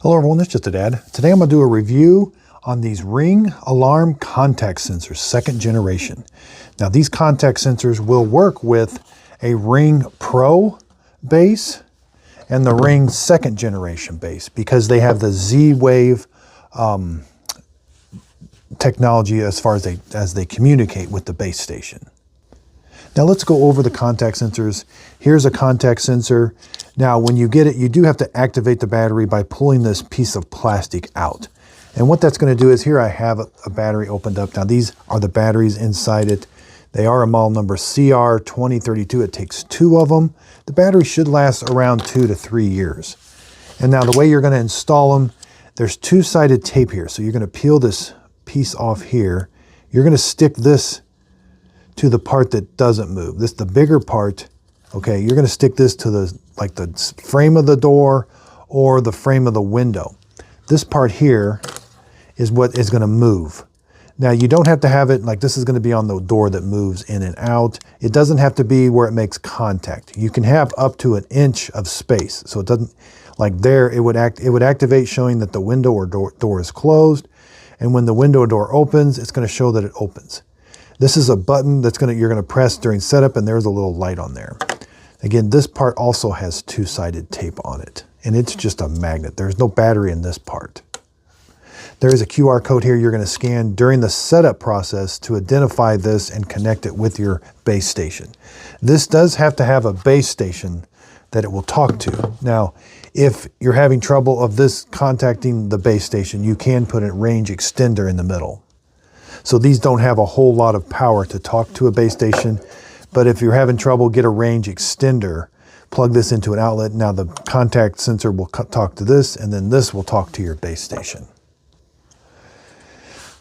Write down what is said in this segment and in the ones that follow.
Hello everyone, it's just a dad. Today I'm going to do a review on these Ring alarm contact sensors, second generation. Now these contact sensors will work with a Ring Pro base and the Ring second generation base because they have the Z-Wave technology as far as they communicate with the base station. Now let's go over the contact sensors. Here's a contact sensor. Now when you get it, you do have to activate the battery by pulling this piece of plastic out. And what that's going to do is here I have a battery opened up. Now these are the batteries inside it. They are a model number CR2032. It takes 2 of them. The battery should last around 2 to 3 years. And now the way you're going to install them, there's 2-sided tape here. So you're going to peel this piece off here. You're going to stick this to the part that doesn't move. This, the bigger part, okay, you're going to stick this to the frame of the door or the frame of the window. This part here is what is going to move. Now you don't have to have it like this is going to be on the door that moves in and out. It doesn't have to be where it makes contact. You can have up to 1 inch of space. So it doesn't, like there, it would activate showing that the window or door is closed. And when the window or door opens, it's going to show that it opens. This is a button that's you're going to press during setup, and there's a little light on there. Again, this part also has 2-sided tape on it, and it's just a magnet. There's no battery in this part. There is a QR code here you're going to scan during the setup process to identify this and connect it with your base station. This does have to have a base station that it will talk to. Now, if you're having trouble of this contacting the base station, you can put a range extender in the middle. So these don't have a whole lot of power to talk to a base station, but if you're having trouble, get a range extender, plug this into an outlet. Now the contact sensor will talk to this, and then this will talk to your base station.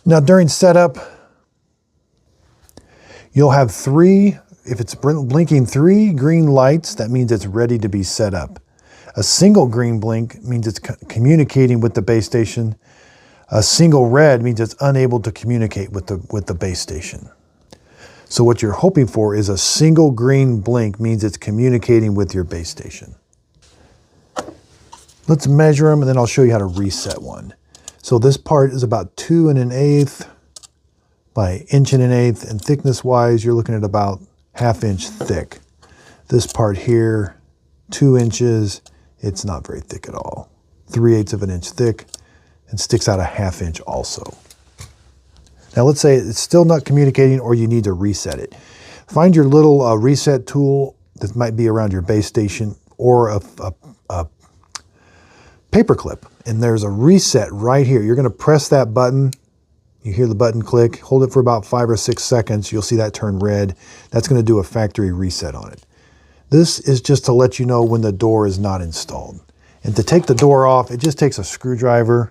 Now during setup, you'll have 3, if it's blinking 3 green lights, that means it's ready to be set up. A single green blink means it's communicating with the base station. A single red means it's unable to communicate with the base station. So what you're hoping for is a single green blink means it's communicating with your base station. Let's measure them and then I'll show you how to reset one. So this part is about 2 1/8 by 1 1/8 and thickness wise you're looking at about 1/2 inch thick. This part here, 2 inches, it's not very thick at all. 3/8 of an inch thick. And sticks out 1/2 inch also. Now let's say it's still not communicating or you need to reset it. Find your little reset tool that might be around your base station or a paper clip. And there's a reset right here. You're going to press that button. You hear the button click. Hold it for about 5 or 6 seconds. You'll see that turn red. That's going to do a factory reset on it. This is just to let you know when the door is not installed. And to take the door off, it just takes a screwdriver.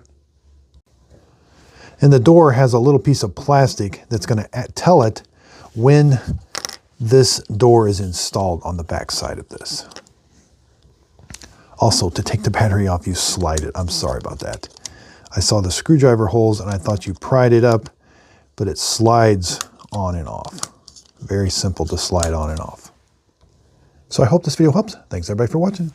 And the door has a little piece of plastic that's going to tell it when this door is installed on the back side of this. Also, to take the battery off, you slide it. I'm sorry about that. I saw the screwdriver holes and I thought you pried it up, but it slides on and off. Very simple to slide on and off. So I hope this video helps. Thanks everybody for watching.